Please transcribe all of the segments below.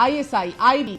ISI, IB,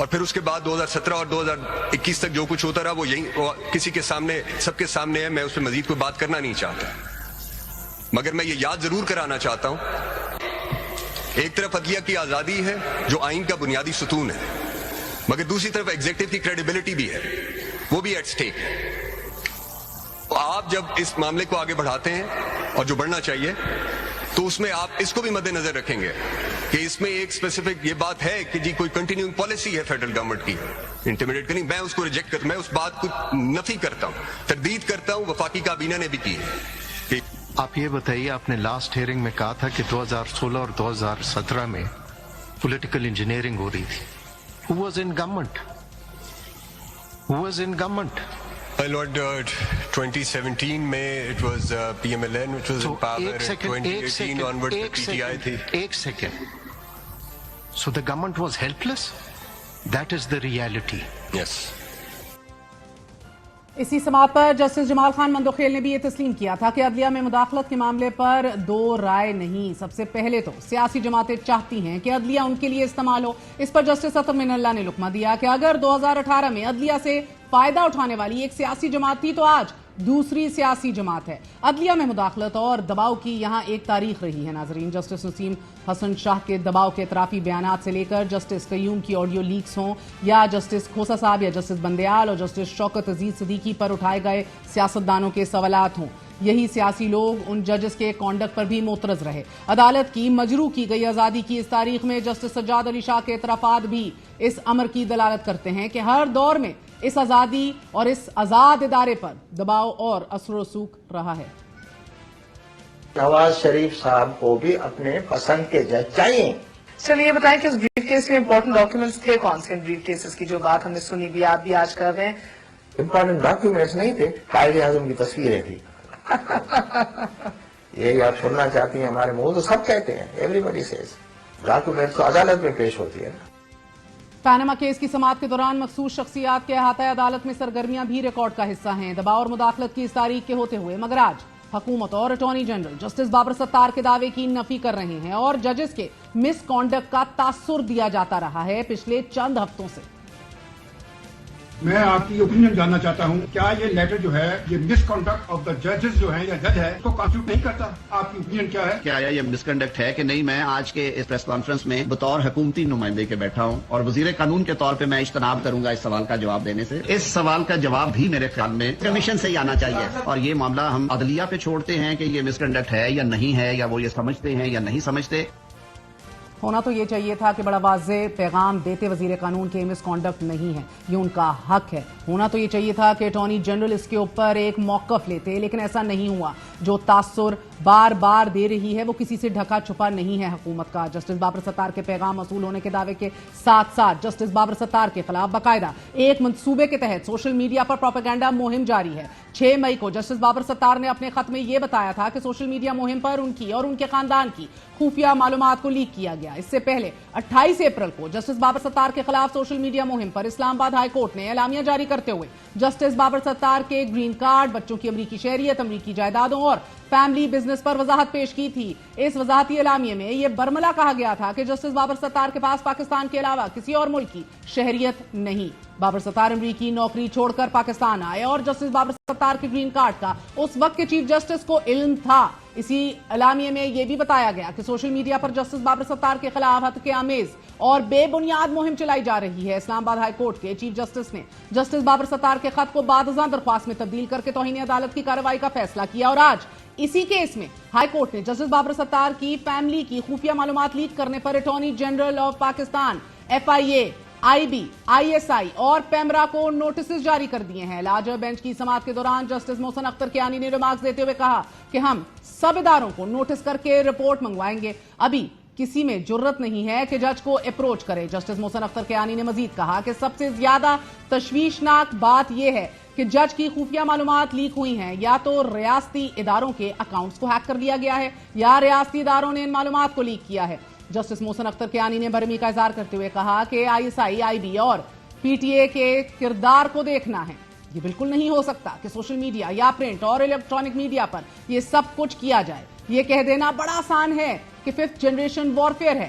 اور پھر اس کے بعد 2017 اور 2021 تک جو کچھ ہوتا رہا وہ کسی کے سامنے سب کے سامنے ہے. میں اس پہ مزید کوئی بات کرنا نہیں چاہتا, مگر میں یہ یاد ضرور کرانا چاہتا ہوں, ایک طرف عدلیہ کی آزادی ہے جو آئین کا بنیادی ستون ہے, مگر دوسری طرف ایگزیکٹو کی کریڈیبلٹی بھی ہے, وہ بھی ایٹ سٹیک ہے. آپ جب اس معاملے کو آگے بڑھاتے ہیں اور جو بڑھنا چاہیے تو اس میں آپ اس کو بھی مد نظر رکھیں گے کہ اس میں ایک اسپیسیفک یہ بات ہے کہ جی کوئی کنٹینیوئنگ پالیسی ہے فیڈرل گورنمنٹ کی انٹیمیڈیٹ کرنی. میں اس کو ریجیکٹ کرتا, میں اس بات کو نفی کرتا ہوں, تردید کرتا ہوں. وفاقی کابینہ نے بھی کی ہے. آپ یہ بتائیے, آپ نے لاسٹ ہیئرنگ میں کہا تھا کہ 2016 اور 2017 میں پولیٹیکل انجینئرنگ ہو رہی تھی. Who was in government? Who was in government? My Lord, 2017 میں it was PMLN which was in power. 2018 onwards the PTI تھی. ایک second. So the government was helpless? That is the reality. Yes. اسی سماعت پر justice Jamal Khan Mandokhel نے بھی یہ تسلیم کیا تھا کہ عدلیہ میں مداخلت کے معاملے پر دو رائے نہیں. سب سے پہلے تو سیاسی جماعتیں چاہتی ہیں کہ عدلیہ ان کے لیے استعمال ہو. اس پر جسٹس عطر من اللہ نے لقمہ دیا کہ اگر 2018 میں عدلیہ سے فائدہ اٹھانے والی ایک سیاسی جماعت تھی تو آج دوسری سیاسی جماعت ہے. عدلیہ میں مداخلت اور دباؤ کی یہاں ایک تاریخ رہی ہے. ناظرین, جسٹس نسیم حسن شاہ کے دباؤ کے اطرافی بیانات سے لے کر جسٹس قیوم کی آڈیو لیکس ہوں یا جسٹس کھوسا صاحب یا جسٹس بندیال اور جسٹس شوکت عزیز صدیقی پر اٹھائے گئے سیاستدانوں کے سوالات ہوں, یہی سیاسی لوگ ان ججز کے کانڈکٹ پر بھی معترض رہے. عدالت کی مجروح کی گئی آزادی کی اس تاریخ میں جسٹس سجاد علی شاہ کے اعترافات بھی اس امر کی دلالت کرتے ہیں کہ ہر دور میں اس آزادی اور اس آزاد ادارے پر دباؤ اور اثر و رسوخ رہا ہے. نواز شریف صاحب کو بھی اپنے پسند کے جج چاہیے. چلیے یہ بتائیں کہ اس بریف کیس میں امپورٹنٹ ڈاکیومنٹس تھے کون سے؟ بریف کیسز کی جو بات ہم نے سنی بھی آپ بھی آج کر رہے ہیں. امپورٹنٹ ڈاکیومنٹس نہیں تھے, قائد اعظم کی تصویریں تھی. یہی آپ سننا چاہتی ہیں ہمارے منہ تو سب کہتے ہیں, ایوری بڈی سیز. ڈاکیومنٹ تو عدالت میں پیش ہوتی ہے. پاناما کیس کی سماعت کے دوران مخصوص شخصیات کے احاطہ عدالت میں سرگرمیاں بھی ریکارڈ کا حصہ ہیں. دباؤ اور مداخلت کی اس تاریخ کے ہوتے ہوئے مگر آج حکومت اور اٹارنی جنرل جسٹس بابر ستار کے دعوے کی نفی کر رہے ہیں اور ججز کے مس کانڈکٹ کا تاثر دیا جاتا رہا ہے پچھلے چند ہفتوں سے. میں آپ کی اوپینین جاننا چاہتا ہوں, کیا یہ لیٹر جو ہے یہ مس کنڈکٹ آف دا ججز جو ہیں یا جج ہے اس کو کانسٹیٹیوٹ نہیں کرتا؟ آپ کی اوپینین کیا ہے؟ کیا یہ مس کنڈکٹ ہے کہ نہیں؟ میں آج کے اس پریس کانفرنس میں بطور حکومتی نمائندے کے بیٹھا ہوں اور وزیر قانون کے طور پہ میں اجتناب کروں گا اس سوال کا جواب دینے سے. اس سوال کا جواب بھی میرے خیال میں کمیشن سے ہی آنا چاہیے اور یہ معاملہ ہم عدلیہ پہ چھوڑتے ہیں کہ یہ مس کنڈکٹ ہے یا نہیں ہے, یا وہ یہ سمجھتے ہیں یا نہیں سمجھتے. ہونا تو یہ چاہیے تھا کہ بڑا واضح پیغام دیتے وزیر قانون کے مس کانڈکٹ نہیں ہے, یہ ان کا حق ہے. ہونا تو یہ چاہیے تھا کہ اٹارنی جنرل اس کے اوپر ایک موقف لیتے, لیکن ایسا نہیں ہوا. جو تاثر بار بار دے رہی ہے وہ کسی سے ڈھکا چھپا نہیں ہے حکومت کا. جسٹس بابر ستار کے پیغام موصول ہونے کے دعوے کے ساتھ ساتھ جسٹس بابر ستار کے خلاف باقاعدہ ایک منصوبے کے تحت سوشل میڈیا پر پروپیگنڈا مہم جاری ہے. 6 مئی کو جسٹس بابر ستار نے اپنے خط میں یہ بتایا تھا کہ سوشل میڈیا مہم پر ان کی اور ان کے خاندان کی خفیہ معلومات کو لیک کیا گیا. اس سے پہلے 28 اپریل کو جسٹس بابر ستار کے خلاف سوشل میڈیا مہم پر اسلام آباد ہائی کورٹ نے اعلامیہ جاری کرتے ہوئے جسٹس بابر ستار کے گرین کارڈ, بچوں کی امریکی شہریت, امریکی جائیدادوں اور فیملی بزنس پر وضاحت پیش کی تھی. اس وضاحتی اعلامیے میں یہ برملا کہا گیا تھا کہ جسٹس بابر ستار کے پاس پاکستان کے علاوہ کسی اور ملک کی شہریت نہیں. بابر ستار امریکی نوکری چھوڑ کر پاکستان آئے اور جسٹس بابر ستار کے گرین کارڈ کا اس وقت کے چیف جسٹس کو علم تھا. اسی اعلامیے میں یہ بھی بتایا گیا کہ سوشل میڈیا پر جسٹس بابر ستار کے خلاف ہتک آمیز اور بے بنیاد مہم چلائی جا رہی ہے. اسلام آباد ہائی کورٹ کے چیف جسٹس نے جسٹس بابر ستار کے خط کو بعد ازاں درخواست میں تبدیل کر کے توہین عدالت کی کارروائی کا فیصلہ کیا اور آج اسی کیس میں ہائی کورٹ نے جسٹس بابر ستار کی فیملی کی خفیہ معلومات لیک کرنے پر attorney general of Pakistan, FIA, IB, ISI اور پیمرا کو نوٹسز جاری کر دیے ہیں. لارجر بینچ کی سماعت کے دوران جسٹس محسن اختر کیانی نے ریمارکس دیتے ہوئے کہا کہ ہم سب اداروں کو نوٹس کر کے رپورٹ منگوائیں گے. ابھی کسی میں جرت نہیں ہے کہ جج کو اپروچ کرے. جسٹس محسن اختر کیانی نے مزید کہا کہ سب سے زیادہ تشویشناک بات یہ ہے کہ جج کی خفیہ معلومات لیک ہوئی ہیں یا تو ریاستی اداروں کے اکاؤنٹس کو ہیک کر لیا گیا ہے یا ریاستی اداروں نے ان معلومات کو لیک کیا ہے. جسٹس محسن اختر کیانی نے برہمی کا اظہار کرتے ہوئے کہا کہ ISI, IB اور PTA کے کردار کو دیکھنا ہے. یہ بالکل نہیں ہو سکتا کہ سوشل میڈیا یا پرنٹ اور الیکٹرانک میڈیا پر یہ سب کچھ کیا جائے. یہ کہہ دینا بڑا آسان ہے کہ 5th جنریشن وارفیئر ہے,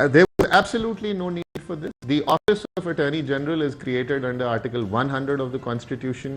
There was absolutely no need for this. The Office of Attorney General is created under Article 100 of the Constitution.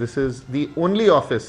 this is the only office,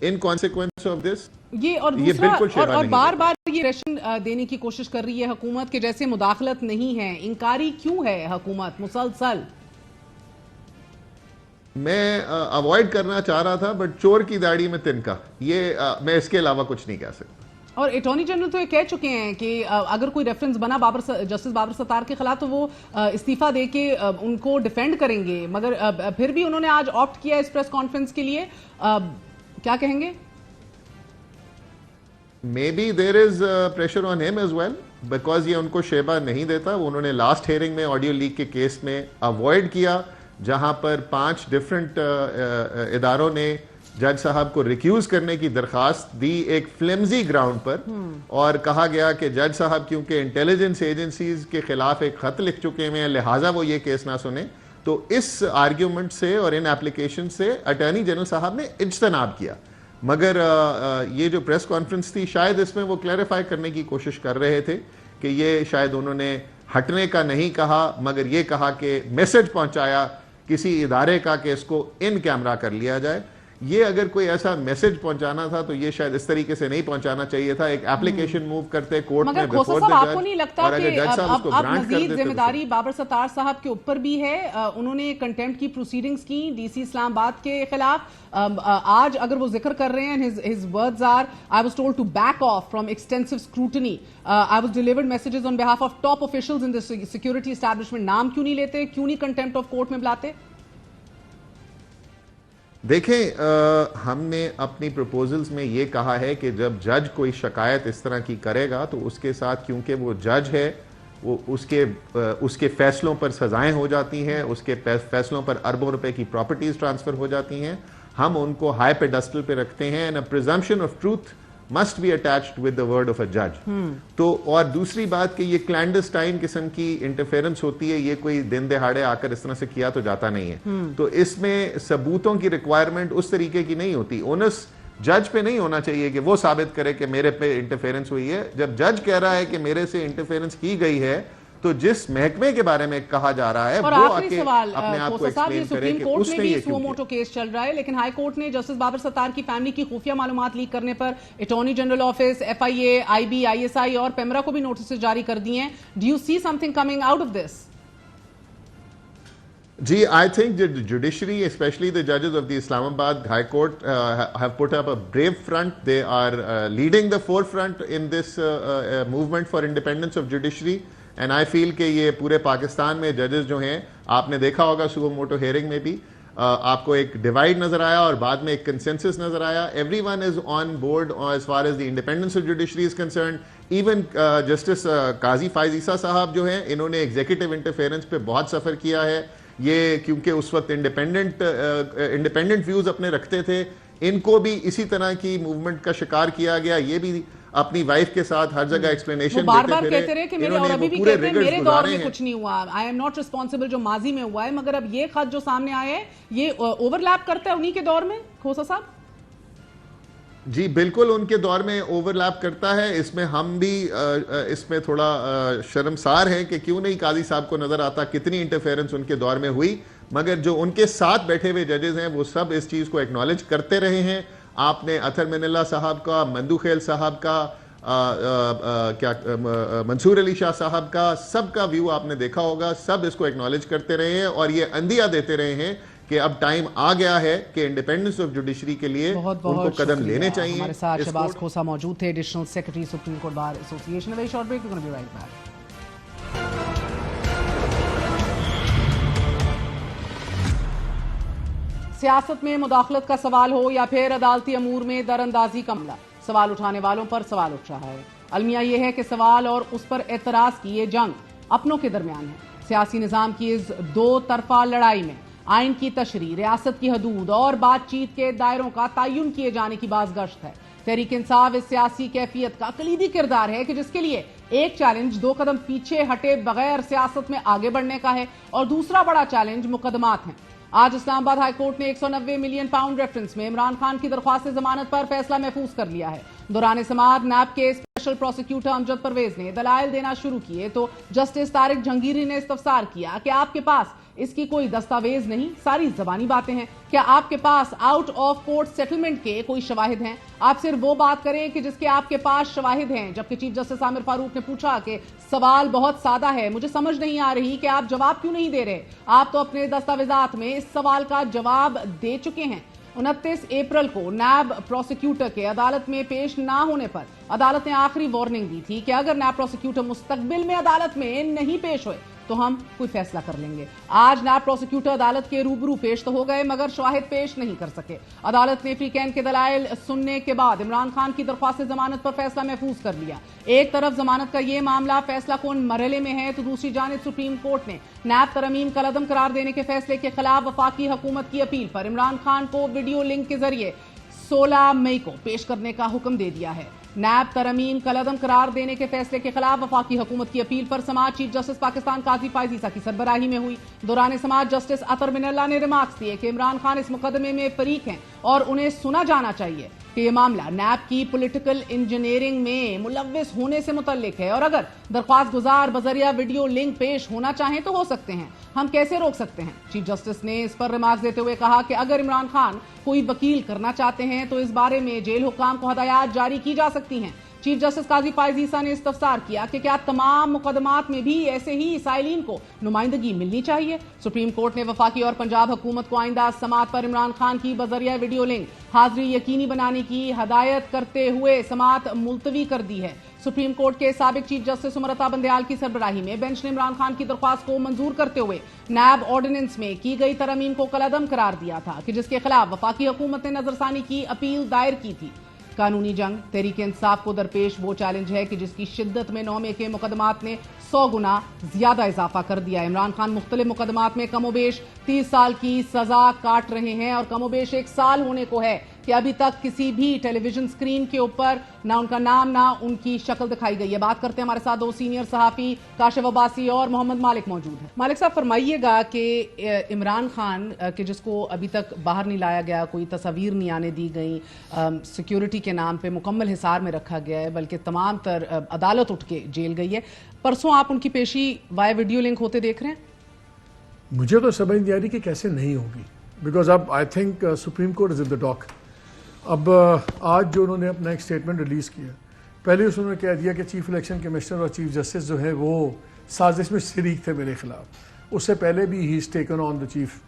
in consequence of this. یہ اور یہ دوسرا بالکل شیبہ اور نہیں بار ہے. بار یہ ریشن دینے کی کوشش کر رہی ہے حکومت کہ جیسے مداخلت نہیں ہے. انکاری کیوں ہے حکومت مسلسل؟ میں اوائڈ کرنا چاہ رہا تھا بٹ چور کی داڑھی میں تنکا, یہ میں اس کے علاوہ کچھ نہیں کہہ سکتا. اور اٹارنی جنرل تو یہ کہہ چکے ہیں کہ اگر کوئی ریفرنس بنا جسٹس بابر ستار کے خلاف تو وہ استعفیٰ دے کے ان کو ڈیفینڈ کریں گے, مگر پھر بھی انہوں نے آج آپٹ کیا اس پریس کانفرنس کے لیے. کیا کہیں گے؟ Maybe there is pressure on him as well because یہ ان کو شیبہ نہیں دیتا. انہوں نے لاسٹ ہیئرنگ میں آڈیو لیک کے کیس میں اوائڈ کیا جہاں پر 5 ڈفرنٹ اداروں نے جج صاحب کو ریکیوز کرنے کی درخواست دی ایک فلمزی گراؤنڈ پر, اور کہا گیا کہ جج صاحب کیونکہ انٹیلیجنس ایجنسیز کے خلاف ایک خط لکھ چکے ہیں لہٰذا وہ یہ کیس نہ سنیں. تو اس آرگیومنٹ سے اور ان ایپلیکیشن سے اٹارنی جنرل صاحب نے اجتناب کیا. مگر یہ جو پریس کانفرنس تھی شاید اس میں وہ کلیریفائی کرنے کی کوشش کر رہے تھے کہ یہ شاید انہوں نے ہٹنے کا نہیں کہا مگر یہ کہا کہ میسج پہنچایا کسی ادارے کا کہ اس کو ان کیمرہ کر لیا جائے. یہ اگر کوئی ایسا میسج پہنچانا تھا تو یہ شاید اس طریقے سے نہیں پہنچانا چاہیے تھا. ایک ایپلیکیشن موو کرتے کورٹ میں بیفور دی آپ کو نہیں جج, لگتا اور اگر کہ جج صاحب اس کو اب گرانٹ کر مزید دیتے ذمہ داری بابر ستار صاحب کے اوپر بھی ہے؟ انہوں نے کنٹیمپٹ کی پروسیڈنگز کی ڈی سی اسلام آباد کے خلاف. آج اگر وہ ذکر کر رہے ہیں his words are I was told to back off from extensive scrutiny. I was delivered messages on behalf of top officials in the security establishment. نام کیوں نہیں لیتے, کیوں نہیں کنٹیمپٹ آف کورٹ میں بلاتے؟ دیکھیں ہم نے اپنی پروپوزلز میں یہ کہا ہے کہ جب جج کوئی شکایت اس طرح کی کرے گا تو اس کے ساتھ کیونکہ وہ جج ہے وہ اس کے فیصلوں پر سزائیں ہو جاتی ہیں, اس کے فیصلوں پر اربوں روپے کی پراپرٹیز ٹرانسفر ہو جاتی ہیں. ہم ان کو ہائی پیڈسٹل پہ رکھتے ہیں, and a presumption of truth must be attached with the word of a judge. تو اور دوسری بات کہ یہ کلینڈسٹائن قسم کی انٹرفیرنس ہوتی ہے, یہ کوئی دن دہاڑے آ کر اس طرح سے کیا تو جاتا نہیں ہے. تو اس میں ثبوتوں کی ریکوائرمنٹ اس طریقے کی نہیں ہوتی. اونس جج پہ نہیں ہونا چاہیے کہ وہ ثابت کرے کہ میرے پہ انٹرفیرنس ہوئی ہے. جب جج کہہ رہا ہے کہ میرے سے انٹرفیرنس کی گئی ہے تو جس محکمے کے بارے میں کہا جا رہا ہے وہ آ کے اپنے آپ کو ایکسپلین کرے کہ اس نے یہ کیوں کیا. کیس چل رہا ہے لیکن ہائی کورٹ نے جسٹس بابر ستار کی فیملی کی خفیہ معلومات لیک کرنے پر attorney general office, FIA, IB, ISI اور پیمرا کو بھی نوٹسز جاری کر دی ہیں. Do you see something coming out of this? جی, I think the judiciary, especially the judges of the Islamabad High Court, have put up a brave front. They are leading the forefront in this movement for independence of judiciary. And I feel کہ یہ پورے پاکستان میں ججز جو ہیں, آپ نے دیکھا ہوگا سو موٹو ہیئرنگ میں بھی آپ کو ایک ڈیوائڈ نظر آیا اور بعد میں ایک کنسنسس نظر آیا. Every one is on board as far as the independence of judiciary is concerned. Even justice قاضی فائز عیسیٰ صاحب جو ہیں, انہوں نے ایگزیکٹو انٹرفیرنس پہ بہت سفر کیا ہے. یہ کیونکہ اس وقت انڈیپینڈنٹ ویوز اپنے رکھتے تھے, ان کو بھی اسی طرح کی موومنٹ کا شکار کیا گیا. یہ بھی اپنی وائف کے ساتھ ہر جگہ ایکسپلینیشن بار بار کہتے رہے کہ میرے, اور ابھی بھی کہتے ہیں میرے دور میں کچھ نہیں ہوا, آئی ایم ناٹ ریسپانسبل جو ماضی میں ہوا ہے. مگر اب یہ خط جو سامنے آیا ہے یہ اوور لیپ کرتا ہے انہی کے دور میں کھوسا صاحب؟ جی بالکل ان کے دور میں اوور لیپ کرتا ہے. اس میں ہم بھی اس میں تھوڑا شرمسار ہیں کہ کیوں نہیں قاضی صاحب کو نظر آتا کتنی انٹرفیرنس ان کے دور میں ہوئی. مگر جو ان کے ساتھ بیٹھے ہوئے ججز ہیں وہ سب اس چیز کو ایکنالج کرتے رہے ہیں. آپ نے اطہر من اللہ صاحب کا, مندو خیل صاحب کا, منصور علی شاہ صاحب کا, سب کا ویو آپ نے دیکھا ہوگا. سب اس کو ایکنالج کرتے رہے ہیں اور یہ اندیا دیتے رہے ہیں کہ اب ٹائم آ گیا ہے کہ انڈیپینڈنس آف جوڈیشری کے لیے ان کو قدم لینے چاہیے. ہمارے ساتھ شہباز کھوسا موجود تھے, additional secretary supreme court bar association. Very short break, we gonna be right back. سیاست میں مداخلت کا سوال ہو یا پھر عدالتی امور میں در اندازی کا معاملہ, سوال اٹھانے والوں پر سوال اٹھ رہا ہے. المیہ یہ ہے کہ سوال اور اس پر اعتراض کی یہ جنگ اپنوں کے درمیان ہے. سیاسی نظام کی اس دو طرفہ لڑائی میں آئین کی تشریح, ریاست کی حدود اور بات چیت کے دائروں کا تعین کیے جانے کی باز گشت ہے. تحریک انصاف اس سیاسی کیفیت کا کلیدی کردار ہے کہ جس کے لیے ایک چیلنج 2 قدم پیچھے ہٹے بغیر سیاست میں آگے بڑھنے کا ہے اور دوسرا بڑا چیلنج مقدمات ہیں. آج اسلام آباد ہائی کورٹ نے 190 ملین پاؤنڈ ریفرنس میں عمران خان کی درخواست ضمانت پر فیصلہ محفوظ کر لیا ہے. دوران سماعت نیب کے اسپیشل پروسیکیوٹر امجد پرویز نے دلائل دینا شروع کیے تو جسٹس طارق جہانگیری نے استفسار کیا کہ آپ کے پاس اس کی کوئی دستاویز نہیں، ساری زبانی باتیں ہیں. کیا آپ کے pass out of court settlement کے کوئی شواہد ہیں؟ آپ صرف وہ بات کریں کہ جس کے آپ کے پاس شواہد ہیں. جبکہ چیف جسٹس عامر فاروق نے پوچھا کہ سوال بہت سادہ ہے، مجھے سمجھ نہیں آ رہی کہ آپ جواب کیوں نہیں دے رہے. آپ تو اپنے دستاویزات میں اس سوال کا جواب دے چکے ہیں. 29 اپریل کو نیب پروسیکیوٹر کے عدالت میں پیش نہ ہونے پر عدالت نے آخری وارننگ دی تھی کہ اگر نیب پروسیکیوٹر مستقبل میں عدالت میں نہیں پیش ہوئے تو ہم کوئی فیصلہ کر لیں گے. آج نیب پروسیکیوٹر عدالت کے روبرو پیش تو ہو گئے مگر شواہد پیش نہیں کر سکے. عدالت نے فری کین کے دلائل سننے کے بعد عمران خان کی درخواست ضمانت پر فیصلہ محفوظ کر لیا. ایک طرف ضمانت کا یہ معاملہ فیصلہ کون مرحلے میں ہے تو دوسری جانب سپریم کورٹ نے نیب ترمیم کا عدم قرار دینے کے فیصلے کے خلاف وفاقی حکومت کی اپیل پر عمران خان کو ویڈیو لنک کے ذریعے 16 مئی کو پیش کرنے کا حکم دے دیا ہے. نیب ترمیم کا عدم قرار دینے کے فیصلے کے خلاف وفاقی حکومت کی اپیل پر سماعت چیف جسٹس پاکستان قاضی فائز عیسیٰ کی سربراہی میں ہوئی. دوران سماعت جسٹس اطہر من اللہ نے ریمارکس دیے کہ عمران خان اس مقدمے میں فریق ہیں اور انہیں سنا جانا چاہیے کہ یہ معاملہ نیب کی پولیٹیکل انجینئرنگ میں ملوث ہونے سے متعلق ہے اور اگر درخواست گزار بذریعہ ویڈیو لنک پیش ہونا چاہیں تو ہو سکتے ہیں. ہم کیسے روک سکتے ہیں؟ چیف جسٹس نے اس پر ریمارکس دیتے ہوئے کہا کہ اگر عمران خان کوئی وکیل کرنا چاہتے ہیں تو اس بارے میں جیل حکام کو ہدایات جاری کی جا سکتی ہیں. چیف جسٹس قاضی فائز عیسیٰ نے استفسار کیا کہ کیا تمام مقدمات میں بھی ایسے ہی سائلین کو نمائندگی ملنی چاہیے. سپریم کورٹ نے وفاقی اور پنجاب حکومت کو آئندہ سماعت پر عمران خان کی بذریعہ ویڈیو لنک حاضری یقینی بنانے کی ہدایت کرتے ہوئے سماعت ملتوی کر دی ہے. سپریم کورٹ کے سابق چیف جسٹس عمر عطا بندیال کی سربراہی میں بینچ نے عمران خان کی درخواست کو منظور کرتے ہوئے نیب آرڈیننس میں کی گئی ترمیم کو کالعدم قرار دیا تھا کہ جس کے خلاف وفاقی حکومت نے نظر ثانی کی اپیل دائر کی تھی. قانونی جنگ تحریک انصاف کو درپیش وہ چیلنج ہے کہ جس کی شدت میں 9 مئی کے مقدمات نے 100 گنا زیادہ اضافہ کر دیا. عمران خان مختلف مقدمات میں کم و بیش 30 سال کی سزا کاٹ رہے ہیں اور کم و بیش 1 سال ہونے کو ہے کہ ابھی تک کسی بھی ٹیلی ویژن سکرین کے اوپر نہ ان کا نام نہ ان کی شکل دکھائی گئی ہے. بات کرتے ہیں ہمارے ساتھ 2 سینئر صحافی کاشف عباسی اور محمد مالک موجود ہیں. مالک صاحب فرمائیے گا کہ عمران خان کہ جس کو ابھی تک باہر نہیں لایا گیا، کوئی تصاویر نہیں آنے دی گئی، سیکیورٹی کے نام پہ مکمل حصار میں رکھا گیا ہے، بلکہ تمام تر عدالت اٹھ کے جیل گئی ہے. پرسوں آپ ان کی پیشی وائے ویڈیو لنک ہوتے دیکھ رہے ہیں؟ مجھے تو سمجھ نہیں آ رہی کہ کیسے نہیں ہوگی، بیکاز اب I think supreme court is in the dock. اب آج جو انہوں نے اپنا ایک اسٹیٹمنٹ ریلیز کیا، پہلے انہوں نے کہہ دیا کہ چیف الیکشن کمشنر اور چیف جسٹس جو ہے وہ سازش میں شریک تھے میرے خلاف. اس سے پہلے بھی ہی is taken on the chief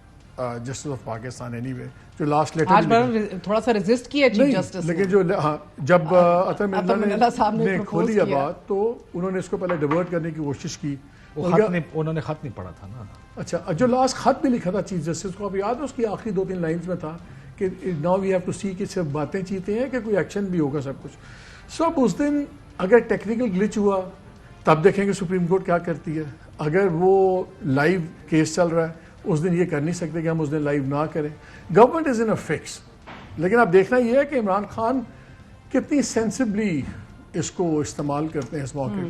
justice of Pakistan anyway. جو لاسٹ لیٹر تھوڑا سا ریزسٹ کیا چیف جسٹس، لیکن جو جب اطہر من اللہ صاحب نے کھولی بات تو انہوں نے اس کو پہلے ڈیورٹ کرنے کی کوشش کی. انہوں نے خط نہیں پڑھا تھا نا. اچھا، جو لاسٹ خط بھی لکھا تھا چیف جسٹس کو، آپ یاد ہے اس کی آخری 2-3 لائنز میں تھا کہ ناؤ وی ہیو ٹو سی کہ صرف باتیں چیتے ہیں کہ کوئی ایکشن بھی ہوگا سب کچھ. سو اب اس دن اگر ٹیکنیکل گلچ ہوا تب دیکھیں گے سپریم کورٹ کیا کرتی ہے. اگر وہ لائیو کیس چل رہا ہے اس دن یہ کر نہیں سکتے کہ ہم اس دن لائیو نہ کریں. Government is in a fix. لیکن اب دیکھنا یہ ہے کہ عمران خان کتنی سینسبلی اس کو استعمال کرتے ہیں اس موقع.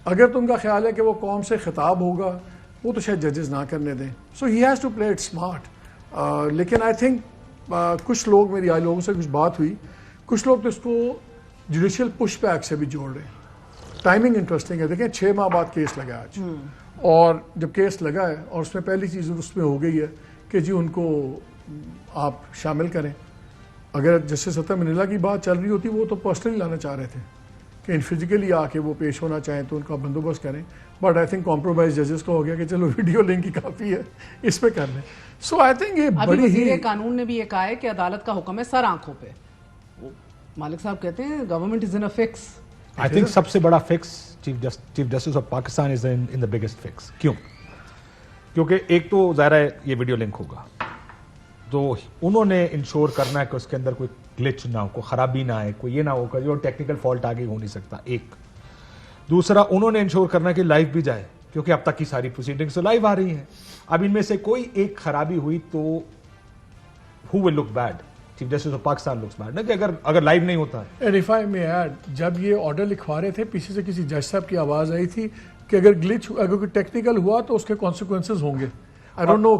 اگر تم کا خیال ہے کہ وہ قوم سے خطاب ہوگا وہ تو شاید ججز نہ کرنے دیں. So he has to play it smart. لیکن آئی تھنک کچھ لوگ، میری آئی لوگوں سے کچھ بات ہوئی، کچھ لوگ تو اس کو جوڈیشل پش بیک سے بھی جوڑ رہے ہیں. ٹائمنگ انٹرسٹنگ ہے. دیکھیں 6 ماہ بعد کیس لگا آج، اور جب کیس لگا ہے اور اس میں پہلی چیز اس میں ہو گئی ہے کہ جی ان کو آپ شامل کریں. اگر جسٹس اطہر من اللہ کی بات چل رہی ہوتی وہ تو پرسنلی لانا چاہ رہے تھے کہ فزیکلی آ کے وہ پیش ہونا چاہیں تو ان کا بندوبست کریں. بٹ آئی تھنک کمپرومائز ججز کو ہو گیا کہ چلو ویڈیو لنک ہی کافی ہے، اس پہ کر لیں. سو آئی تھنک یہ بڑی وزیر قانون نے بھی یہ کہا ہے کہ عدالت کا حکم ہے سر آنکھوں پہ. مالک صاحب کہتے ہیں government is in a fix. I think سب سے بڑا fix chief justice of Pakistan is in the biggest fix. کیوں؟ کیونکہ ایک تو ظاہر ہے یہ ویڈیو لنک ہوگا تو انہوں نے انشور کرنا ہے کہ اس کے اندر کوئی گلچ نہ ہو، کوئی خرابی نہ آئے، کوئی یہ نہ ہو کہ جو ٹیکنیکل فالٹ آگے ہو نہیں سکتا. ایک دوسرا انہوں نے انشور کرنا ہے کہ لائیو بھی جائے، کیونکہ اب تک کی ساری پروسیڈنگز تو لائیو آ رہی ہیں. اب ان میں سے کوئی ایک خرابی ہوئی تو who will look bad؟ Chief justice of Pakistan looks bad نا کہ اگر لائیو نہیں ہوتا ہے. And if I may add, جب یہ آرڈر لکھوا رہے تھے پیچھے سے کسی جج صاحب کی آواز آئی تھی کہ اگر گلچ اگر کوئی ٹیکنیکل ہوا تو اس کے کانسیکوینسز ہوں گے. I don't know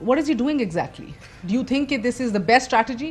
what is he doing exactly? Do you think this is the best strategy?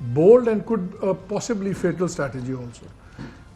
bold and could possibly fatal strategy also.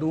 2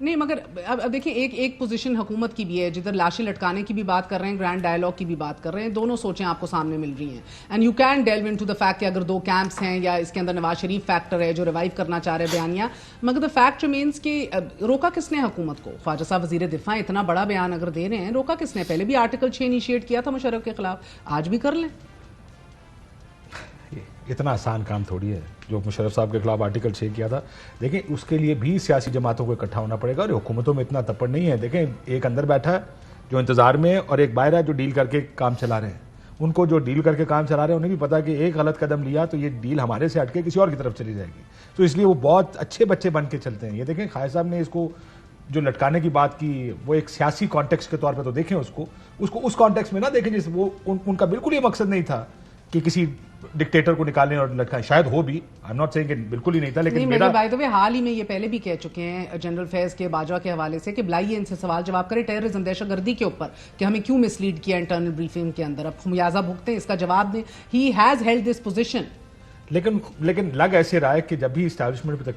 نہیں مگر اب دیکھیں ایک پوزیشن حکومت کی بھی ہے جدھر لاشیں لٹکانے کی بھی بات کر رہے ہیں, گرینڈ ڈائیلاگ کی بھی بات کر رہے ہیں, دونوں سوچیں آپ کو سامنے مل رہی ہیں. And you can delve into the fact کہ اگر دو کیمپس ہیں یا اس کے اندر نواز شریف فیکٹر ہے جو ریوائیو کرنا چاہ رہے بیانیہ, مگر دا فیکٹ ریمینس کہ روکا کس نے حکومت کو؟ خواجہ صاحب وزیر دفاع اتنا بڑا بیان اگر دے رہے ہیں, روکا کس نے؟ پہلے بھی آرٹیکل 6 انیشیٹ کیا تھا مشرف کے خلاف, آج بھی کر لیں. اتنا آسان کام تھوڑی ہے جو مشرف صاحب کے خلاف آرٹیکل 6 کیا تھا. دیکھیں اس کے لیے بھی سیاسی جماعتوں کو اکٹھا ہونا پڑے گا, اور حکومتوں میں اتنا تپڑ نہیں ہے. دیکھیں ایک اندر بیٹھا ہے جو انتظار میں ہے, اور ایک باہر ہے جو ڈیل کر کے کام چلا رہے ہیں. ان کو جو ڈیل کر کے کام چلا رہے ہیں انہیں بھی پتا کہ ایک غلط قدم لیا تو یہ ڈیل ہمارے سے ہٹ کے کسی اور کی طرف چلی جائے گی, تو اس لیے وہ بہت اچھے بچے بن کے چلتے ہیں. یہ دیکھیں خواجہ صاحب نے اس کو جو لٹکانے کی بات کی وہ ایک سیاسی کانٹیکس کے طور پہ تو دیکھیں اس کو اس کانٹیکس میں نہ دیکھیں جس وہ ان کا بالکل یہ مقصد نہیں تھا کہ کسی ڈکٹیٹر کو نکالیں اور لٹکائیں. شاید ہو بھی, آئی ایم ناٹ سیئنگ کہ بالکل ہی نہیں تھا, لیکن میرا بائی دا وے حال ہی میں یہ پہلے بھی کہہ چکے ہیں جنرل فیض کے باجوہ کے حوالے سے کہ بلائیے ان سے سوال جواب کرے ٹیررزم دہشت گردی کے اوپر کہ ہمیں کیوں مس لیڈ کیا انٹرنل بریفنگ کے اندر, اب خمیازہ بھگتیں, اس کا جواب دیں. He has held this position. لیکن لگ ایسے رہا ہے کہ جب بھی اسٹیبلشمنٹ پہ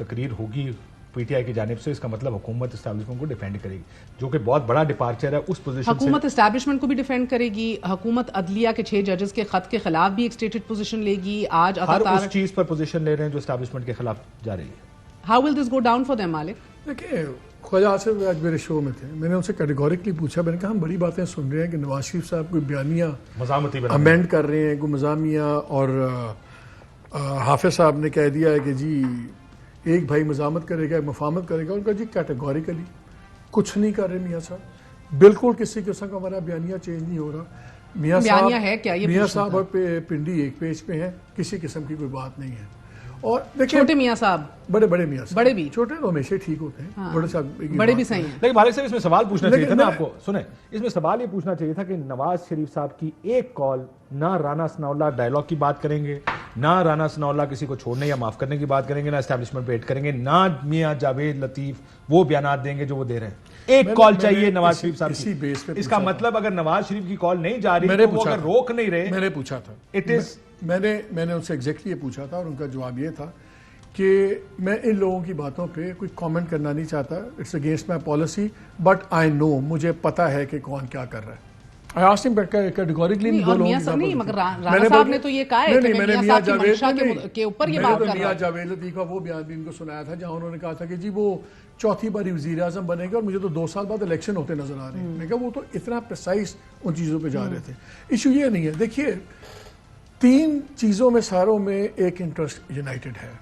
تقریر ہوگی پی ٹی آئی کی جانب سے, اس کا مطلب حکومت اسٹیبلشمنٹ کو ڈیفینڈ کرے گی, جو کہ بہت بڑا ڈپارچر ہے اس پوزیشن سے. حکومت اسٹیبلشمنٹ کو بھی ڈیفینڈ کرے گی, حکومت عدلیہ کے 6 ججز کے خط کے خلاف بھی ایک اسٹیٹڈ پوزیشن لے گی. آج ہر اس چیز پر پوزیشن لے رہے ہیں جو اسٹیبلشمنٹ کے خلاف جا رہی ہے. How will this go down for them Malik? دیکھیں خواجہ آصف آج میرے شو میں تھے, میں نے ان سے کیٹیگوریکلی پوچھا, میں نے کہا ہم بڑی باتیں سن رہے ہیں کہ نواز شریف صاحب کوئی بیانیہ مزاحمتی امینڈ کر رہے ہیں, کوئی مزاحمیہ, اور حافظ صاحب نے کہہ دیا ہے کہ جی ایک بھائی مزاحمت کرے گا ایک مفاہمت کرے گا. ان کا جی کیٹیگوریکلی کچھ نہیں کر رہے میاں صاحب, بالکل کسی قسم کا ہمارا بیانیہ چینج نہیں ہو رہا. میاں صاحب اور پنڈی ایک پیج پہ ہیں, کسی قسم کی کوئی بات نہیں ہے. اور دیکھیں چھوٹے میاں صاحب, بڑے میاں صاحب, بڑے بھی, چھوٹے تو ہمیشہ ٹھیک ہوتے ہیں, بڑے صاحب بڑے بھی صحیح ہیں. لیکن مالک صاحب اس میں سوال پوچھنا چاہیے تھا نا آپ کو, سنیں اس میں سوال یہ پوچھنا چاہیے تھا کہ نواز شریف صاحب کی ایک کال, نہ رانا ثناءاللہ ڈائیلاگ کی بات کریں گے, نہ رانا ثناءاللہ کسی کو چھوڑنے یا معاف کرنے کی بات کریں گے, نہ اسٹیبلشمنٹ پہ ایڈ کریں گے, نہ میاں جاوید لطیف وہ بیانات دیں گے جو وہ دے رہے ہیں. ایک کال چاہیے نواز شریف صاحب کی. اس کا مطلب اگر نواز شریف کی کال نہیں جا رہی تو وہ اگر روک نہیں رہے. میں نے پوچھا تھا, میں نے ان سے ایگزیکٹلی یہ پوچھا تھا, اور ان کا جواب یہ تھا کہ میں ان لوگوں کی باتوں پہ کوئی کامنٹ کرنا نہیں چاہتا, it's against my policy, but I know, مجھے پتا ہے کہ کون کیا کر رہا ہے. کیٹیگوریکلی مگر رانا صاحب نے تو یہ کہا ہے کہ میں میاں صاحب کی منشا کے اوپر یہ بات کر رہا ہوں. میاں جاوید لطیف کا وہ بیان بھی ان کو سنایا تھا جہاں انہوں نے کہا تھا کہ جی وہ چوتھی باری وزیر اعظم بنے گا اور مجھے تو 2 سال بعد الیکشن ہوتے نظر آ رہے ہیں. میں کہا وہ تو اتنا پریسائز ان چیزوں پہ جا رہے تھے. ایشو یہ نہیں ہے, دیکھیے 3 چیزوں میں ساروں میں ایک انٹرسٹ یونائٹڈ ہے.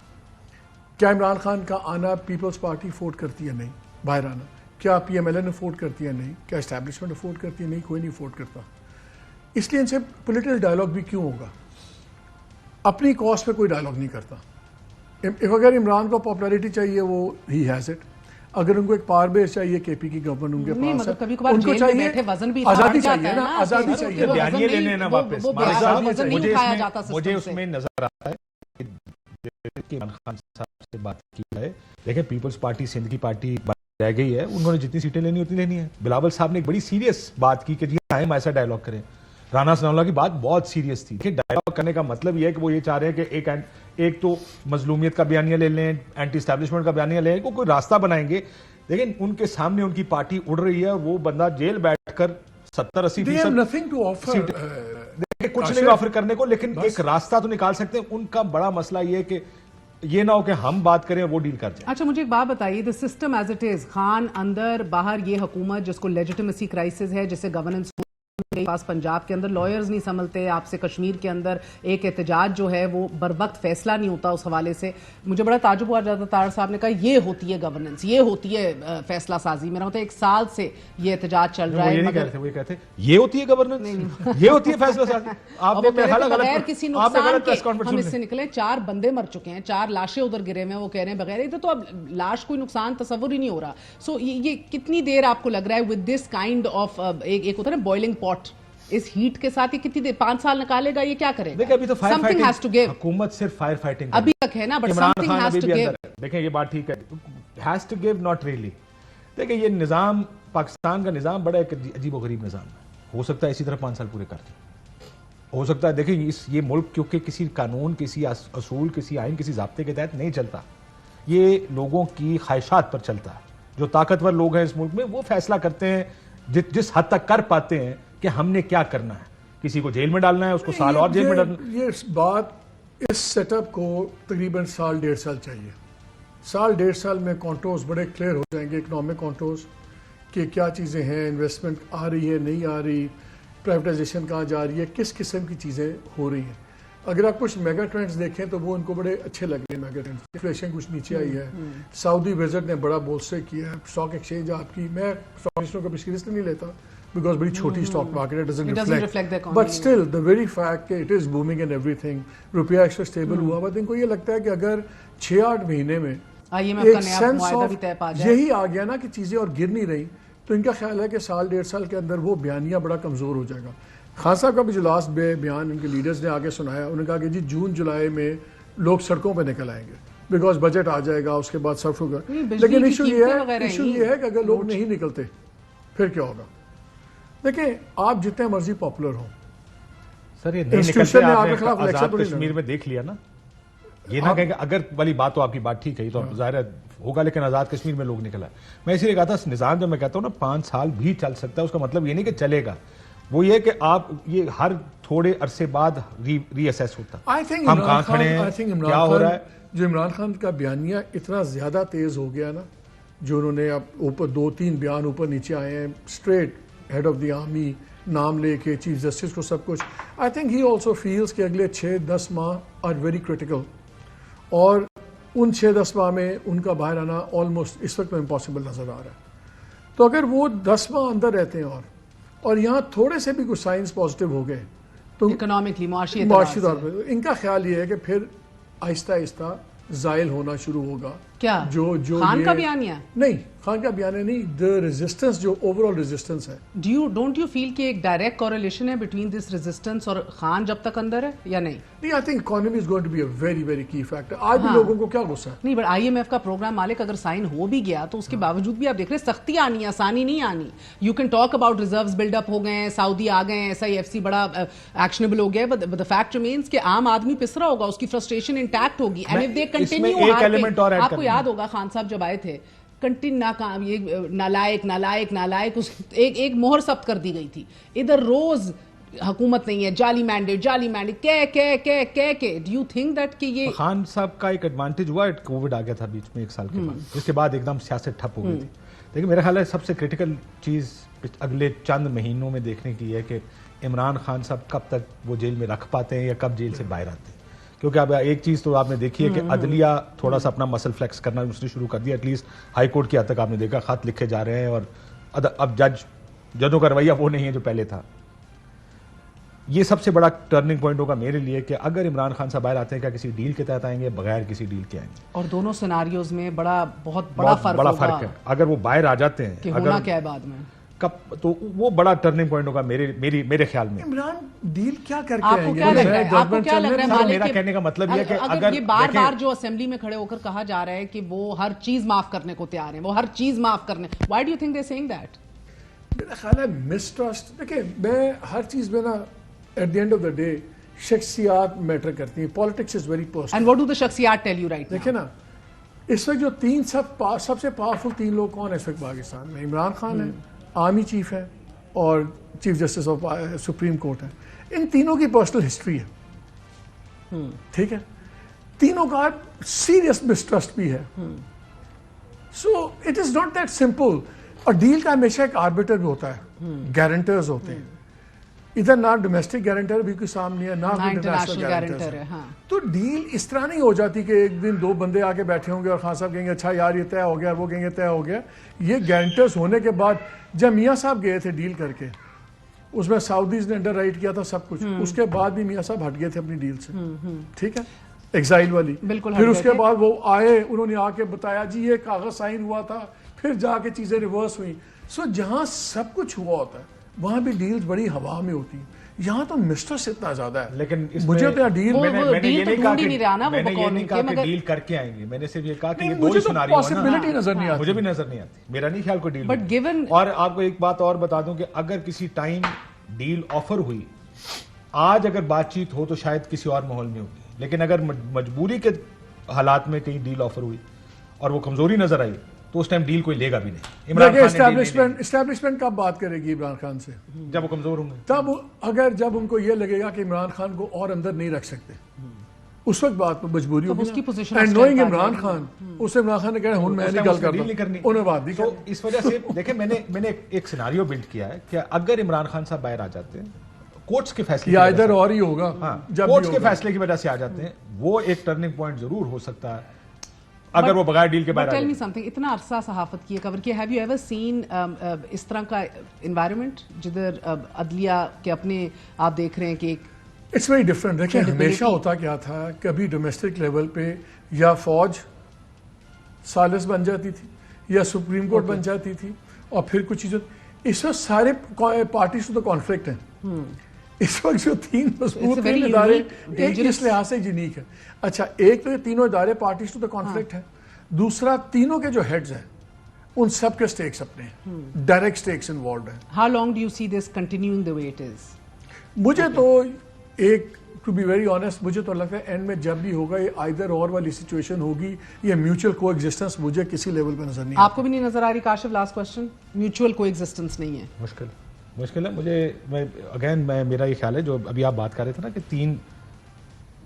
کیا عمران خان کا آنا پیپلز پارٹی افورڈ کرتی ہے؟ نہیں. باہر آنا کیا P M L N afford کرتی ہے؟ نہیں. کیا اسٹیبلشمنٹ افورڈ کرتی ہے؟ نہیں, کوئی نہیں افورڈ کرتا. اس لیے ان سے پولیٹیکل ڈائیلاگ بھی کیوں ہوگا؟ اپنی کاسٹ پہ کوئی ڈائیلاگ نہیں کرتا. اگر عمران کو پاپولیرٹی چاہیے وہ ہی ہیز اٹ, اگر ان کو ایک پاور بیس چاہیے کے پی کی گورنمنٹ ان کے پاس ہے, ان کو چاہیے آزادی چاہیے نا, آزادی چاہیے. بیانیے لینے نا واپس. مجھے اس میں نظر آتا ہے کہ عمران خان صاحب سے بات کی ہے. دیکھیں پیپلز پارٹی سندھ کی پارٹی رہ گئی ہے, انہوں نے جتنی سیٹیں لینی اتنی لینی ہے. بلاول صاحب نے ایک بڑی سیریس بات کی کہ جی ہم ایسا ڈائیلاگ کریں. رانا ثناءاللہ کی بات بہت سیریس تھی. ڈائیلاگ کرنے کا مطلب یہ ہے کہ وہ یہ چاہ رہے ہیں کہ ایک تو مظلومیت کا بیانیہ لے لیں, اینٹی اسٹیبلشمنٹ کا بیانیہ لے لیں, کوئی راستہ بنائیں گے. لیکن ان کے سامنے ان کی پارٹی اڑ رہی ہے, وہ بندہ جیل بیٹھ کر 70-80% کچھ نہیں آفر کرنے کو, لیکن ایک راستہ تو نکال سکتے ہیں. ان کا بڑا مسئلہ یہ ہے کہ یہ نہ ہو کہ ہم بات کریں وہ ڈیل کر جائیں. اچھا مجھے ایک بات بتائیے, the system as it is, Khan اندر باہر یہ حکومت جس کو لیجیٹیمیسی کرائسس ہے, جسے گورننس پاس پنجاب کے اندر لائرز نہیں سنبھلتے, آپ سے کشمیر کے اندر ایک احتجاج جو ہے وہ بر وقت فیصلہ نہیں ہوتا. اس حوالے سے مجھے بڑا تعجب ہوا جاتا. طاہر صاحب نے کہا یہ ہوتی ہے گورننس, یہ ہوتی ہے فیصلہ سازی. میرا مطلب 1 سال سے یہ احتجاج چل رہا ہے. وہ کہتے یہ ہوتی ہے گورننس, یہ ہوتی ہے فیصلہ سازی. آپ نے بغیر کسی نقصان کے ہم اس سے نکلے. 4 بندے مر چکے ہیں, 4 لاشیں ادھر گرے ہوئے ہیں, وہ کہہ رہے ہیں بغیر ادھر تو اب لاش کوئی نقصان تصور ہی نہیں ہو رہا. سو یہ کتنی دیر آپ کو لگ رہا ہے ود دس کائنڈ آف ایک ہوتا ہے نا بوائلنگ پاٹ, اس ہیٹ کے ساتھ یہ کتنی دیر 5 سال نکالے گا, یہ کیا کرے گا؟ دیکھیں ابھی تو فائر فائٹنگ, حکومت صرف فائر فائٹنگ ابھی تک ہے نا, but something has to give. دیکھیں یہ بات ٹھیک ہے, has to give not really. دیکھیں یہ نظام, پاکستان کا نظام بڑا ایک عجیب و غریب نظام ہے. ہو سکتا ہے اسی طرح 5 سال پورے کر دیں, ہو سکتا ہے. دیکھیں یہ ملک کیونکہ کسی قانون, کسی اصول, کسی آئین, کسی ضابطے کے تحت نہیں چلتا, یہ لوگوں کی خواہشات پر چلتا ہے. جو طاقتور لوگ ہیں اس ملک میں وہ فیصلہ کرتے ہیں جس حد تک کر پاتے ہیں کہ ہم نے کیا کرنا ہے. کسی کو جیل میں ڈالنا ہے اس کو سال اور جیل میں ڈالنا. یہ بات اس سیٹ اپ کو تقریباً 1.5 سال چاہیے. 1.5 سال میں کانٹورز بڑے کلیئر ہو جائیں گے, اکنامک کانٹورز کہ کیا چیزیں ہیں, انویسٹمنٹ آ رہی ہے نہیں آ رہی, پرائیویٹائزیشن کہاں جا رہی ہے, کس قسم کی چیزیں ہو رہی ہیں. اگر آپ کچھ میگا ٹرینڈز دیکھیں تو وہ ان کو بڑے اچھے لگ رہے ہیں. میگا ٹرینڈز, انفلیشن کچھ نیچے آئی ہے, سعودی وزٹ نے بڑا بولسٹر کیا ہے, اسٹاک ایکسچینج آپ کی, میں اسٹاک ایکسچینج کا پچھلی لسٹ نہیں لیتا بیکاز بڑی چھوٹی اسٹاک مارکیٹ ہے, doesn't reflect, but still the very fact کہ اٹ از بومنگ اینڈ ایوری تھنگ. روپیہ ایکسٹرا اسٹیبل ہوا, بٹ ان کو یہ لگتا ہے کہ اگر 6-8 مہینے میں ایک سینس آف یہی آ گیا نا کہ چیزیں اور گر نہیں رہی, تو ان کا خیال ہے کہ 1.5 سال کے اندر وہ بیانیہ بڑا کمزور ہو جائے گا. خان صاحب کا بھی جو لاسٹ بیان ان کے لیڈرز نے آگے سنایا, انہوں نے کہا کہ جی جون جولائی میں لوگ سڑکوں پہ نکل آئیں گے بیکاز بجٹ آ جائے گا, اس کے بعد سب ہوگا. لیکن ایشو یہ ہے کہ اگر لوگ نہیں نکلتے پھر کیا ہوگا. دیکھیں آپ جتنے مرضی پاپولر ہوں, سر یہ نہیں نکلتے, آپ نے آزاد کشمیر میں دیکھ لیا نا. یہ نہ کہیں کہ اگر والی بات تو آپ کی بات ٹھیک ہے تو ظاہر ہوگا, لیکن آزاد کشمیر میں لوگ نکلا. میں اسی لیے کہا تھا نظام جو میں کہتا ہوں نا 5 سال بھی چل سکتا ہے, اس کا مطلب یہ نہیں کہ چلے گا, وہ یہ کہ آپ یہ ہر تھوڑے عرصے بعد ری اسیس ہوتا ہم کہاں کھڑے ہیں, کیا ہو رہا ہے. جو عمران خان کا بیانیہ اتنا زیادہ تیز ہو گیا نا, جو انہوں نے اب اوپر 2-3 بیان اوپر نیچے آئے ہیں, straight head of the army نام لے کے, چیف جسٹس کو سب کچھ. I think he also feels کہ اگلے 6-10 ماہ آر ویری کریٹیکل, اور ان 6-10 ماہ میں ان کا باہر آنا آلموسٹ اس وقت میں امپاسبل نظر آ رہا ہے. تو اگر وہ 10 ماہ اندر رہتے ہیں اور یہاں تھوڑے سے بھی کچھ سائنس پازیٹیو ہو گئے تو اکنامکلی معاشی طور پہ ان کا خیال یہ ہے کہ پھر آہستہ آہستہ زائل ہونا شروع ہوگا. کیا جو خان کا بیانیہ نہیں, خان کا بیانیہ نہیں, the resistance جو اوور آل ریزسٹنس ہے. ڈونٹ یو فیل کہ ایک ڈائریکٹ کوریلیشن ہے بٹوین دس ریزسٹنس اور خان جب تک اندر ہے یا نہیں؟ نہیں, I think economy is going to be a very very key factor. آج بھی لوگوں کو کیا غصہ ہے. نہیں, بٹ IMF کا پروگرام مالک اگر سائن ہو بھی گیا تو اس کے باوجود بھی آپ دیکھ رہے ہیں سختی آنی ہے, آسانی نہیں آنی. You can talk about reserves build up ہو گئے ہیں, سعودی آ گئے ہیں, SIFC بڑا ایکشنیبل ہو گیا, بٹ the fact remains کہ عام آدمی پس رہا ہوگا, اس کی فرسٹریشن انٹیکٹ ہوگی. اینڈ اف دے کنٹینیو, آپ کو یاد ہوگا خان صاحب جب آئے تھے ناکام, یہ نالائق ایک مہر ثبت کر دی گئی تھی. ادھر روز حکومت نہیں ہے, جعلی مینڈیٹ کے. ڈو یو تھنک دیٹ کہ یہ خان صاحب کا ایک ایڈوانٹیج ہوا, کووڈ آ گیا تھا بیچ میں 1 سال کے بعد, جس کے بعد ایک دم سیاست ٹھپ ہو گئی تھی. لیکن میرا خیال ہے سب سے کریٹیکل چیز اگلے چند مہینوں میں دیکھنے کی ہے کہ عمران خان صاحب کب تک وہ جیل میں رکھ پاتے ہیں یا کب جیل سے باہر آتے ہیں. کیونکہ اب ایک چیز تو آپ نے دیکھی ہے کہ عدلیہ تھوڑا سا اپنا مسل فلیکس کرنا اس نے شروع کر دیا. ایٹ لیسٹ ہائی کورٹ کی حد تک آپ نے دیکھا خط لکھے جا رہے ہیں, اور اب ججوں کا رویہ وہ نہیں ہے جو پہلے تھا. یہ سب سے بڑا ٹرننگ پوائنٹ ہوگا میرے لیے کہ اگر عمران خان صاحب باہر آتے ہیں, کیا کسی ڈیل کے تحت آئیں گے, بغیر کسی ڈیل کے آئیں گے. اور دونوں سیناریوز میں بہت بڑا فرق ہے. اگر وہ باہر آ جاتے ہیں, ہونا کیا ہے بعد میں, تو وہ بڑا ٹرننگ پوائنٹ ہوگا میرے خیال میں. عمران ڈیل کیا کر کے آئیں گے؟ آپ کو کیا لگ رہا ہے میرا کہنے کا مطلب یہ کہ اگر یہ بار جو اسمبلی میں کھڑے ہو کر کہا جا رہا ہے کہ وہ ہر چیز معاف کرنے کو تیار ہیں, وہ ہر چیز معاف کرنے, why do you think they saying that? میرا خیال ہے مسٹرسٹ. دیکھیں میں ہر چیز میں نا at the end of the day شخصیات میٹر کرتی ہیں. Politics is very personal. And what do the شخصیات ٹیل یو رائٹ؟ دیکھیں نا اس وقت جو 3 سب سے پاورفل 3 لوگ کون ہیں اس وقت پاکستان میں؟ عمران خان ہے, آرمی چیف ہے, اور chief justice of supreme court ہے. ان تینوں کی پرسنل ہسٹری ہے, ٹھیک ہے, تینوں کا سیریس مسٹرسٹ بھی ہے. So it is not that simple. اور ڈیل کا ہمیشہ ایک آربیٹر بھی ہوتا ہے, گارنٹرز ہوتے ہیں. ادھر نہ ڈومیسٹک گارنٹر بھی کوئی سامنے ہے, نہ انٹرنیشنل گارنٹر ہے. تو ڈیل اس طرح نہیں ہو جاتی کہ ایک دن 2 بندے آ کے بیٹھے ہوں گے اور خان صاحب کہیں گے اچھا یار یہ طے ہو گیا, وہ کہیں گے طے ہو گیا. یہ گارنٹرز ہونے کے بعد جب میاں صاحب گئے تھے ڈیل کر کے, اس میں سعودیز نے انڈر رائٹ کیا تھا سب کچھ, اس کے بعد بھی میاں صاحب ہٹ گئے تھے اپنی ڈیل سے, ٹھیک ہے, ایگزائل والی. پھر اس کے بعد وہ آئے, انہوں نے آ کے بتایا جی یہ کاغذ سائن ہوا تھا, پھر جا کے چیزیں ریورس ہوئیں. سو جہاں سب کچھ ہوا ہوتا ہے وہاں بھی ڈیلز بڑی ہوا میں ہوتی ہیں. یہاں تو مسٹرس اتنا زیادہ ہے. لیکن مجھے تو ڈیل میں نے یہ نہیں کہا کہ ڈیل کر کے آئیں گے, میں نے صرف یہ کہا کہ یہ دو سیناریو پاسبلٹی نظر نہیں آتی. مجھے بھی نظر نہیں آتی, میرا نہیں خیال کوئی ڈیل. اور آپ کو ایک بات اور بتا دوں کہ اگر کسی ٹائم ڈیل آفر ہوئی, آج اگر بات چیت ہو تو شاید کسی اور ماحول میں ہوگی, لیکن اگر مجبوری کے حالات میں کہیں ڈیل آفر ہوئی اور وہ کمزوری نظر آئی تو اس ٹائم ڈیل کوئی لے گا بھی نہیں. عمران دیکھیں خان نے deal نہیں اسٹیبلشمنٹ کب بات کرے گی عمران خان سے؟ دی. جب وہ کمزور ہوں گے تب جب ان کو یہ لگے گا کہ عمران خان کو اور اندر نہیں رکھ سکتے, اس وقت بات مجبوری ہوگی. اس کی position and knowing Imran Khan, اس سے عمران خان نے کہا میں نہیں گل ڈیل نہیں کرنی. انہیں بات نہیں تو کرنی. اس وجہ سے دیکھیں میں نے ایک سیناریو بلڈ کیا ہے کہ اگر عمران خان صاحب باہر آ جاتے ہیں کورٹس کے فیصلے یا ادھر اور ہی ہوگا, جب کورٹس کے فیصلے کی وجہ سے آ جاتے ہیں, وہ ایک ٹرننگ پوائنٹ ضرور ہو سکتا ہے اگر وہ بغیر ڈیل کے باہر آ ٹیل جائے. می سم تھنگ, اتنا عرصہ صحافت کی کور کیا, ہیو یو ایور سین اس طرح کا انوائرمنٹ جدھر عدلیہ کے اپنے آپ دیکھ رہے ہیں کہ اٹس ویری ڈفرنٹ. دیکھیں ہمیشہ ہوتا کیا تھا, کبھی ڈومیسٹک لیول پہ یا فوج سالس بن جاتی تھی یا سپریم کورٹ بن جاتی تھی, اور پھر کچھ چیزیں, اس وقت سارے پارٹیز تو کانفلکٹ ہیں. اس وقت جو تین مضبوط تین ادارے اس لحاظ سے یونیک ہے. اچھا, ایک تو یہ تینوں ادارے پارٹیز تو کانفلکٹ ہیں, دوسرا تینوں کے جو ہیڈز ہیں ان سب کے سٹیکس اپنے ہیں, ڈائریکٹ سٹیکس انوالوڈ ہیں. How long do you see this continuing the way it is? مجھے تو ٹو بی ویری آنیسٹ مجھے تو لگتا ہے اینڈ میں جب بھی ہوگا یہ آئدر اور والی سچویشن ہوگی, یہ میوچل کو ایگزسٹنس مجھے کسی لیول پہ نظر نہیں. آپ کو بھی نہیں نظر آ رہی کاشف؟ لاسٹ کوسچن, میوچل کو ایگزسٹنس نہیں ہے. مشکل ہے مجھے اگین میرا یہ خیال ہے جو ابھی آپ بات کر رہے تھے نا کہ 3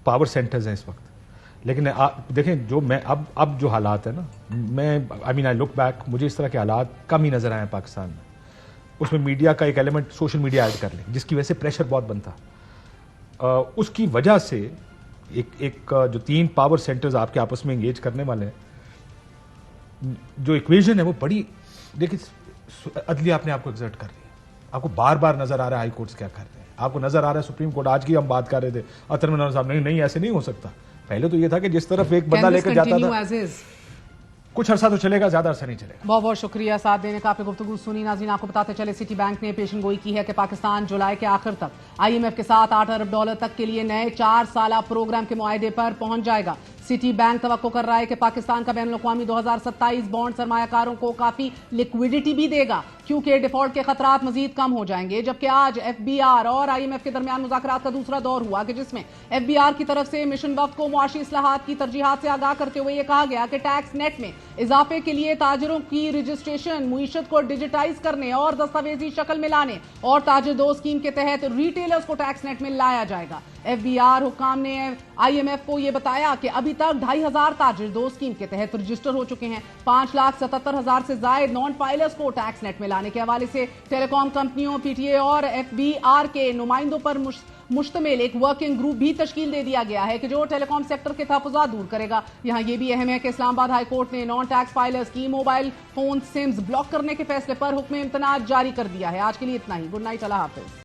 پاور سینٹرز ہیں اس وقت, لیکن دیکھیں جو میں اب جو حالات ہیں نا, میں آئی لک بیک, مجھے اس طرح کے حالات کم ہی نظر آئے ہیں پاکستان میں. اس میں میڈیا کا ایک ایلیمنٹ سوشل میڈیا ایڈ کر لیں جس کی وجہ سے پریشر بہت بنتا, اس کی وجہ سے ایک جو 3 پاور سینٹرز آپ کے آپس میں انگیج کرنے والے ہیں, جو ایکویژن ہے وہ بڑی, دیکھیں عدلیہ اپنے آپ کو ایگزرٹ کر رہی ہے. آپ کو بار بار نظر آ رہا ہے ہائی کورٹس کیا کر رہے ہیں, آپ کو نظر آ رہا ہے سپریم کورٹ, آج کی ہم بات کر رہے تھے اطہر منور صاحب, نہیں ایسے نہیں ہو سکتا. پہلے تو یہ تھا کہ جس طرف ایک بندہ لے کر جاتا تھا کچھ عرصہ تو چلے گا, زیادہ عرصہ نہیں چلے گا. بہت بہت شکریہ ساتھ دینے کا, آپ نے گفتگو سنی. ناظرین آپ کو بتاتے چلے سٹی بینک نے پیشن گوئی کی ہے کہ پاکستان جولائی کے آخر تک IMF کے ساتھ $8 ارب تک کے لیے نئے 4 سالہ پروگرام کے معاہدے پر پہنچ جائے گا. سٹی بینک توقع کر رہا ہے کہ پاکستان کا بین الاقوامی 2027 بانڈ سرمایہ کاروں کو کافی لیکویڈیٹی بھی دے گا کیونکہ ڈیفالٹ کے خطرات مزید کم ہو جائیں گے. جبکہ آج FBR اور IMF کے درمیان مذاکرات کا دوسرا دور ہوا کہ جس میں FBR کی طرف سے مشن وفد کو معاشی اصلاحات کی ترجیحات سے آگاہ کرتے ہوئے یہ کہا گیا کہ ٹیکس نیٹ میں اضافے کے لیے تاجروں کی رجسٹریشن, معیشت کو ڈیجیٹائز کرنے اور دستاویزی شکل میں لانے اور تاجر دو اسکیم کے تحت ریٹیلرز کو ٹیکس نیٹ میں لایا جائے گا. FBR حکام نے IMF کو یہ بتایا کہ ابھی تک 2,500 تاجر دو اسکیم کے تحت رجسٹر ہو چکے ہیں. 5,77,000 سے زائد نان فائلرز کو ٹیکس نیٹ میں لانے کے حوالے سے ٹیلی کام کمپنیوں, PTA اور FBR کے نمائندوں پر مشتمل ایک ورکنگ گروپ بھی تشکیل دے دیا گیا ہے کہ جو ٹیلی کام سیکٹر کے تحفظات دور کرے گا. یہاں یہ بھی اہم ہے کہ اسلام آباد ہائی کورٹ نے نان ٹیکس فائلرز کی موبائل فون سمز بلاک کرنے کے فیصلے پر حکم امتناع جاری کر دیا ہے. آج کے لیے اتنا ہی. گڈ نائٹ, اللہ حافظ.